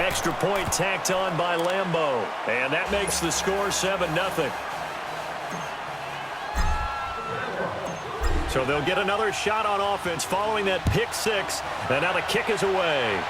extra point tacked on by Lambeau. And that makes the score 7-0. So they'll get another shot on offense following that pick six. And now the kick is away.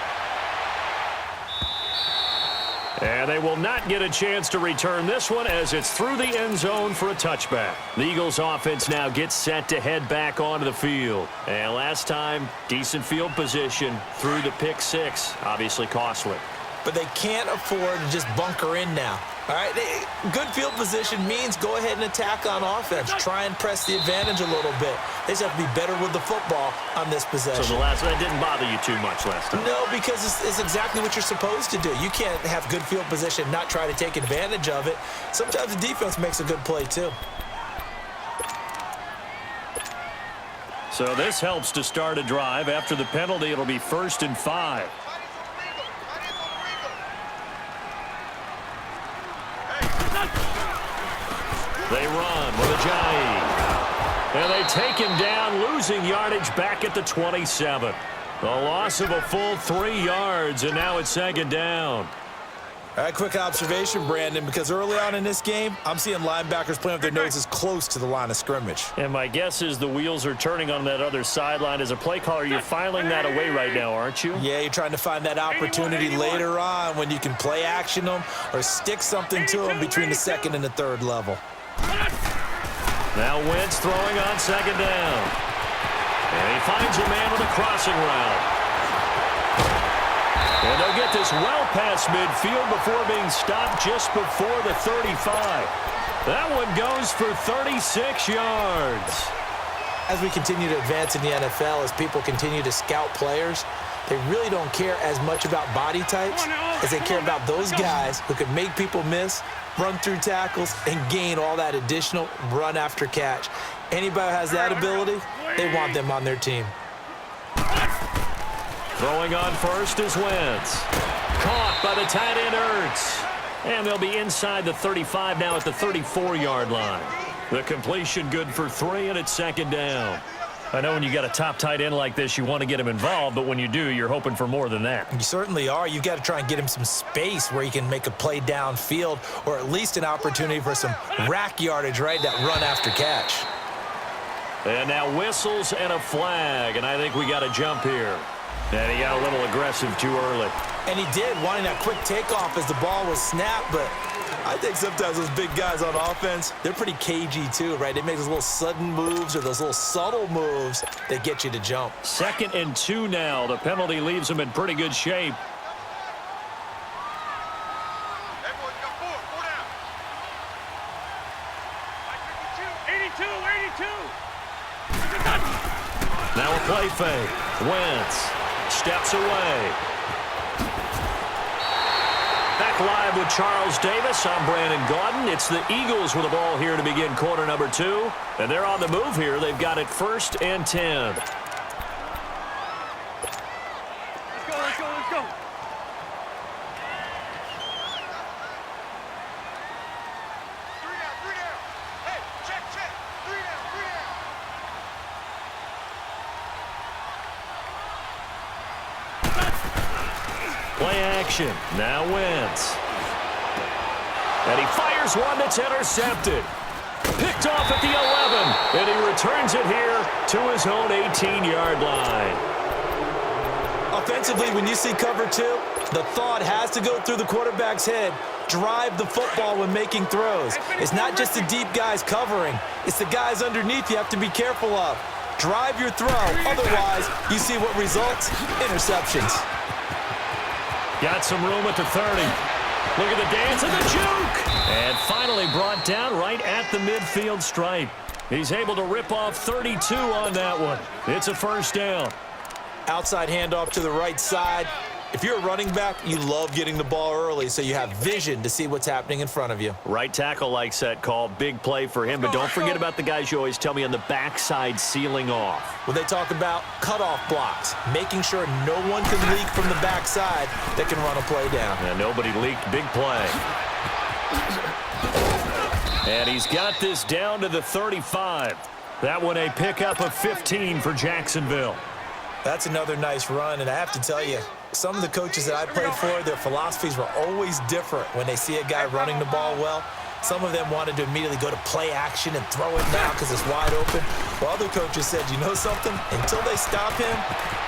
And they will not get a chance to return this one as it's through the end zone for a touchback. The Eagles offense now gets set to head back onto the field. And last time, decent field position through the pick six. Obviously costly. But they can't afford to just bunker in now. All right, good field position means go ahead and attack on offense. Try and press the advantage a little bit. They just have to be better with the football on this possession. So that didn't bother you too much last time? No, because it's exactly what you're supposed to do. You can't have good field position, not try to take advantage of it. Sometimes the defense makes a good play too. So this helps to start a drive. After the penalty, it'll be 1st and 5. They run with Ajayi. And they take him down, losing yardage back at the 27. A loss of a full 3 yards, and now it's 2nd down. All right, quick observation, Brandon, because early on in this game, I'm seeing linebackers playing with their noses close to the line of scrimmage. And my guess is the wheels are turning on that other sideline. As a play caller, you're filing that away right now, aren't you? Yeah, you're trying to find that opportunity later on when you can play action them or stick something to them between the 2nd and the 3rd level. Now Wentz throwing on 2nd down. And he finds a man with a crossing route. And they'll get this well past midfield before being stopped just before the 35. That one goes for 36 yards. As we continue to advance in the NFL, as people continue to scout players, they really don't care as much about body types as they care about those guys who can make people miss, run through tackles, and gain all that additional run after catch. Anybody who has that ability, they want them on their team. Throwing on first is Wentz. Caught by the tight end Ertz. And they'll be inside the 35 now at the 34-yard line. The completion good for 3, and it's 2nd down. I know when you got a top tight end like this, you want to get him involved, but when you do, you're hoping for more than that. You certainly are. You've got to try and get him some space where he can make a play downfield or at least an opportunity for some rack yardage, right? That run after catch. And now whistles and a flag, and I think we got a jump here. And he got a little aggressive too early. And he did, wanting that quick takeoff as the ball was snapped, but I think sometimes those big guys on offense, they're pretty cagey too, right? They make those little sudden moves or those little subtle moves that get you to jump. 2nd and 2 now. The penalty leaves them in pretty good shape. Now a play fake. Wentz steps away. Back live with Charles Davis. I'm Brandon Gaudin. It's the Eagles with the ball here to begin quarter number 2. And they're on the move here. They've got it 1st and 10. Let's go, let's go, let's go. Three down. Hey, check. 3 down. Play action. Now Wentz. And he fires one that's intercepted. Picked off at the 11. And he returns it here to his own 18-yard line. Offensively, when you see cover 2, the thought has to go through the quarterback's head. Drive the football when making throws. It's not just the deep guys covering. It's the guys underneath you have to be careful of. Drive your throw. Otherwise, you see what results? Interceptions. Got some room at the 30. Look at the dance and the juke. And finally brought down right at the midfield stripe. He's able to rip off 32 on that one. It's a 1st down. Outside handoff to the right side. If you're a running back, you love getting the ball early so you have vision to see what's happening in front of you. Right tackle likes that call. Big play for him. But don't forget about the guys you always tell me on the backside sealing off. When they talk about cutoff blocks, making sure no one can leak from the backside that can run a play down. And nobody leaked. Big play. And he's got this down to the 35. That one a pickup of 15 for Jacksonville. That's another nice run, and I have to tell you, Some of the coaches that I played for, their philosophies were always different when they see a guy running the ball well. Some of them wanted to immediately go to play action and throw it now because it's wide open. While other coaches said, you know something? Until they stop him,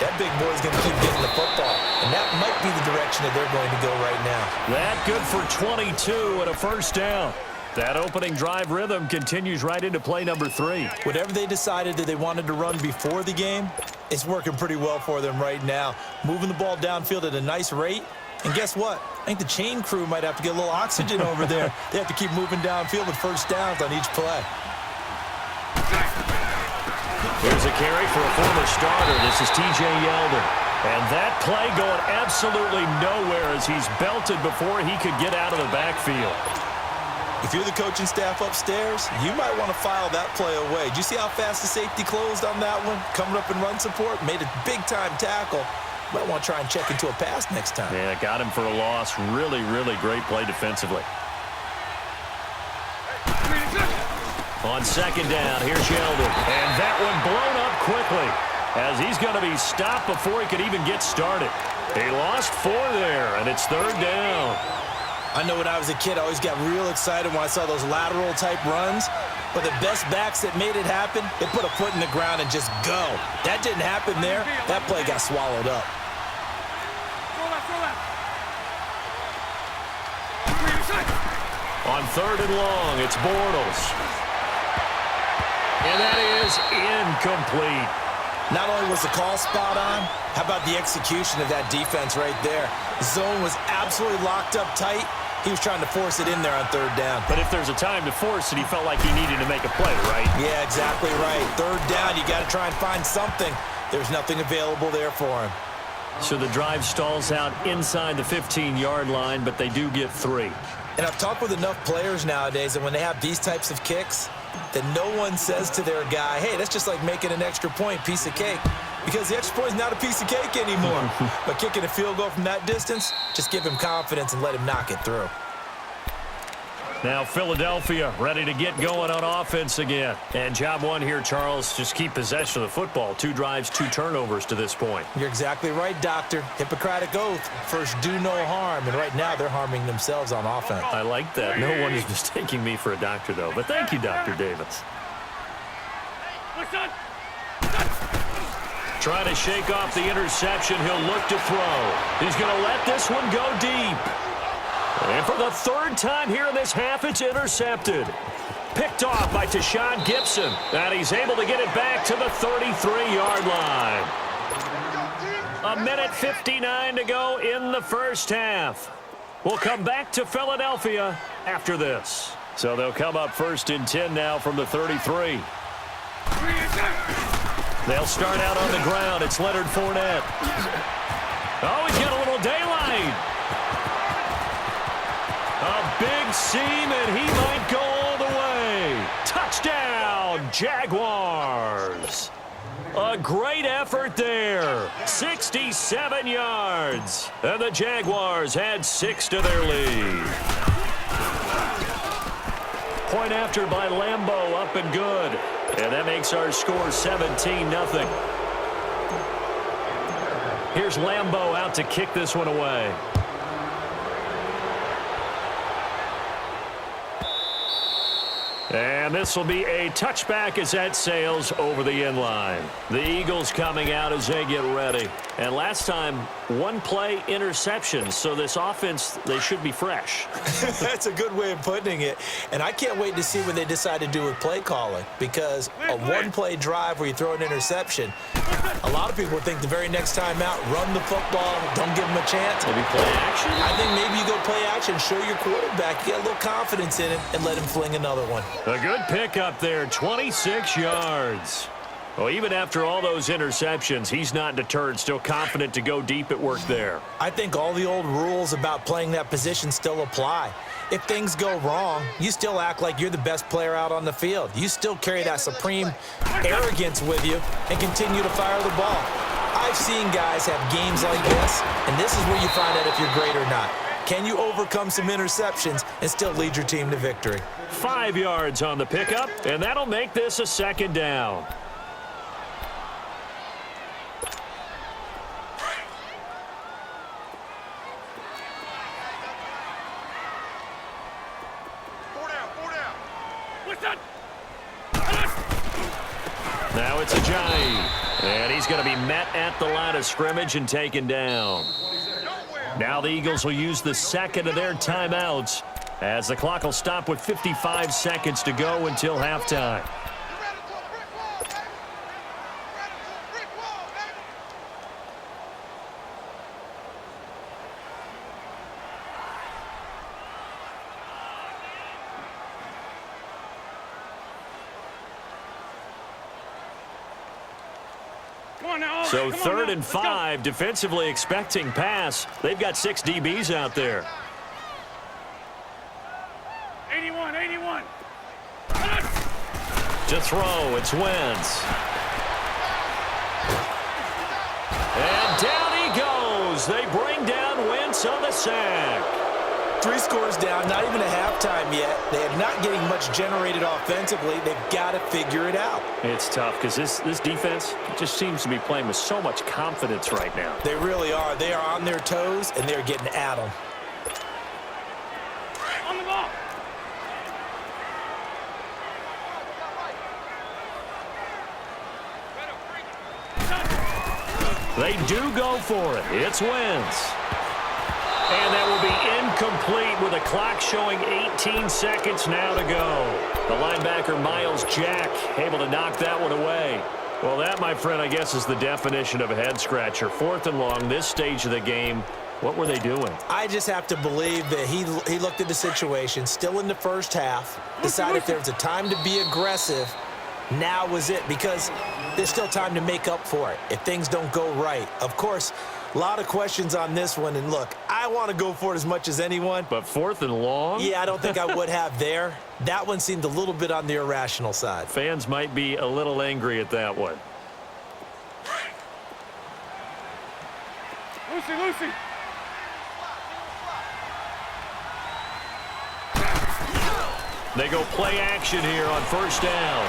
that big boy's going to keep getting the football. And that might be the direction that they're going to go right now. That good for 22 and a first down. That opening drive rhythm continues right into play number 3. Whatever they decided that they wanted to run before the game, it's working pretty well for them right now. Moving the ball downfield at a nice rate. And guess what? I think the chain crew might have to get a little oxygen over there. They have to keep moving downfield with first downs on each play. Here's a carry for a former starter. This is T.J. Yeldon. And that play going absolutely nowhere as he's belted before he could get out of the backfield. If you're the coaching staff upstairs, you might want to file that play away. Did you see how fast the safety closed on that one? Coming up in run support, made a big-time tackle. Might want to try and check into a pass next time. Yeah, got him for a loss. Really, really great play defensively. On second down, here's Yeldon. And that one blown up quickly as he's going to be stopped before he could even get started. He lost 4 there, and it's third down. I know when I was a kid, I always got real excited when I saw those lateral-type runs. But the best backs that made it happen, they put a foot in the ground and just go. That didn't happen there. That play got swallowed up. On third and long, it's Bortles. And that is incomplete. Not only was the call spot on, how about the execution of that defense right there? Zone was absolutely locked up tight. He was trying to force it in there on third down. But if there's a time to force it, he felt like he needed to make a play, right? Yeah, exactly right. Third down, you got to try and find something. There's nothing available there for him. So the drive stalls out inside the 15-yard line, but they do get 3. And I've talked with enough players nowadays that when they have these types of kicks, that no one says to their guy, hey, that's just like making an extra point, piece of cake. Because the extra point is not a piece of cake anymore. But kicking a field goal from that distance, just give him confidence and let him knock it through. Now Philadelphia ready to get going on offense again. And job one here, Charles, just keep possession of the football. 2 drives, 2 turnovers to this point. You're exactly right, Doctor. Hippocratic oath. First, do no harm. And right now, they're harming themselves on offense. I like that. No one is mistaking me for a doctor, though. But thank you, Dr. Davis. Trying to shake off the interception. He'll look to throw. He's going to let this one go deep. And for the 3rd time here in this half, it's intercepted. Picked off by Tashawn Gibson. And he's able to get it back to the 33-yard line. 1:59 to go in the first half. We'll come back to Philadelphia after this. So they'll come up 1st and 10 now from the 33. They'll start out on the ground. It's Leonard Fournette. Oh, he's got a little daylight. A big seam, and he might go all the way. Touchdown, Jaguars. A great effort there. 67 yards. And the Jaguars add 6 to their lead. Point after by Lambeau, up and good. And that makes our score 17-0. Here's Lambeau out to kick this one away. And this will be a touchback as that sails over the end line. The Eagles coming out as they get ready. And last time, 1 play interception. So this offense, they should be fresh. That's a good way of putting it. And I can't wait to see what they decide to do with play calling. Because a 1-play drive where you throw an interception, a lot of people think the very next time out, run the football, don't give them a chance. Maybe play action? I think maybe you go play action, show your quarterback, you get a little confidence in him, and let him fling another one. A good pickup there, 26 yards. Well, even after all those interceptions, he's not deterred, still confident to go deep at work there. I think all the old rules about playing that position still apply. If things go wrong, you still act like you're the best player out on the field. You still carry that supreme arrogance with you and continue to fire the ball. I've seen guys have games like this, and this is where you find out if you're great or not. Can you overcome some interceptions and still lead your team to victory? 5 yards on the pickup, and that'll make this a 2nd down. Now it's Ajayi. And he's going to be met at the line of scrimmage and taken down. Now the Eagles will use the second of their timeouts as the clock will stop with 55 seconds to go until halftime. So 3rd and 5, defensively expecting pass. They've got 6 DBs out there. 81, 81. To throw, it's Wentz. And down he goes. They bring down Wentz on the sack. 3 scores down, not even a halftime yet. They are not getting much generated offensively. They've got to figure it out. It's tough because this defense just seems to be playing with so much confidence right now. They really are. They are on their toes, and they're getting at them. On the ball. They do go for it. It's Wentz. And that will be incomplete with a clock showing 18 seconds now to go. The linebacker, Miles Jack, able to knock that one away. Well, that, my friend, I guess is the definition of a head-scratcher. 4th and long, this stage of the game. What were they doing? I just have to believe that he looked at the situation, still in the first half, decided if there was a time to be aggressive, now was it, because there's still time to make up for it if things don't go right. Of course, a lot of questions on this one, and look, I want to go for it as much as anyone. But 4th and long? Yeah, I don't think I would have there. That one seemed a little bit on the irrational side. Fans might be a little angry at that one. Lucy. They go play action here on 1st down.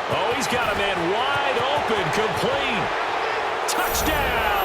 Oh, he's got a man wide open, complete. Touchdown!